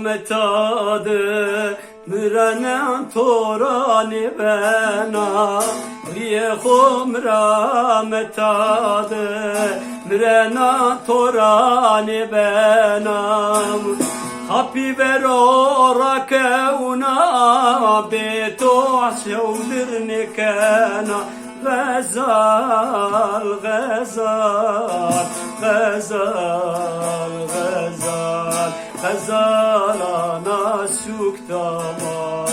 metadı Mürenen torani bena Riyehum rametadı Mürenen torani bena Hapi verora kevna Beto şevdir kana Gazal, gazal, gazal, gazal Gazal ana suktama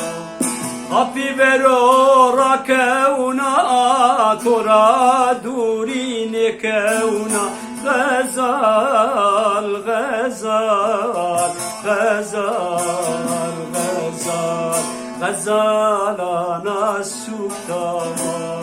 Hapi verora kevna Tora durini kevna Gazal, gazal, gazal, gazal Gazal ana suktama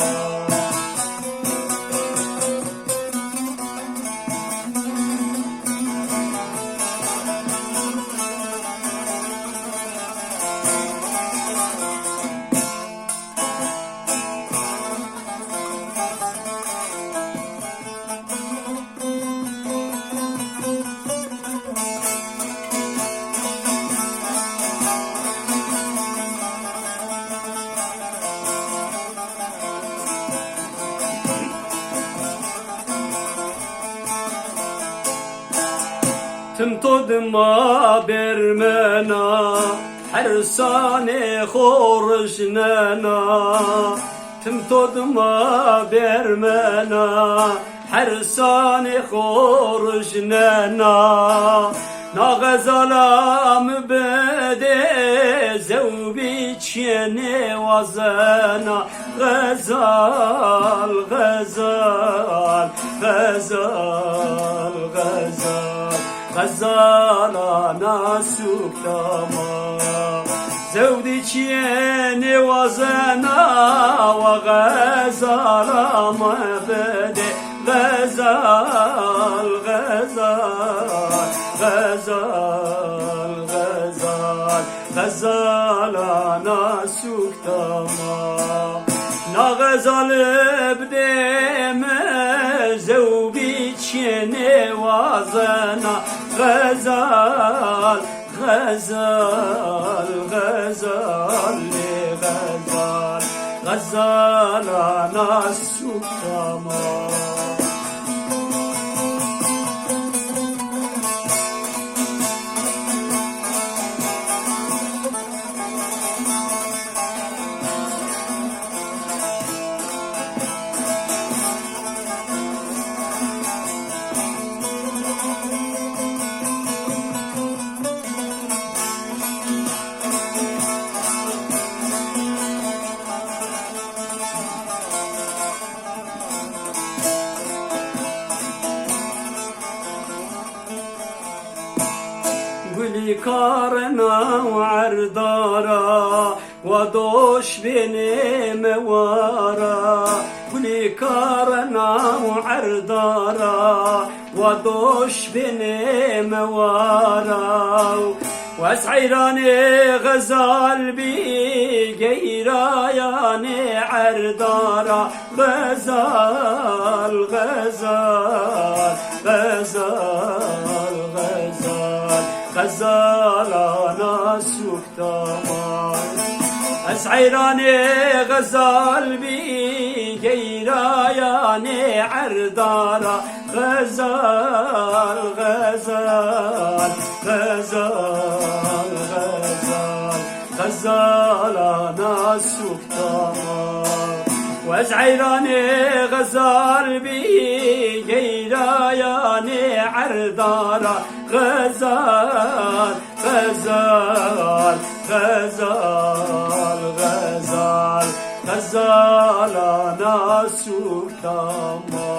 Tım todıma bermena Her sane khorjnana Tım todıma bermena Her sane khorjnana Na gazalam bede Zevbi çene vazana Gazal, gazal, gazal, gazal Gazal ana suktama Zevdi çiyeni vazana Ve gazal ama bede Gazal, gazal, gazal, gazal Gazal ana suktama Na gazal bdeme Zevbi çiyeni vazana Gazal, gazal, gazal, gazal Gazal ana suktama Gülü karına vardara Vadoş benim vara Gülü karına vardara Vadoş benim vara واسعيراني غزال بي قيراياني عردارا غزال غزال غزال غزال غزال انا سكتمان اسعيراني غزال بي قيراياني عردارا غزال غزال غزال غزال غزال انا سكتمان وازعيراني غزال بي قيراياني عردارا غزال غزال غزال غزال غزال انا سكتمان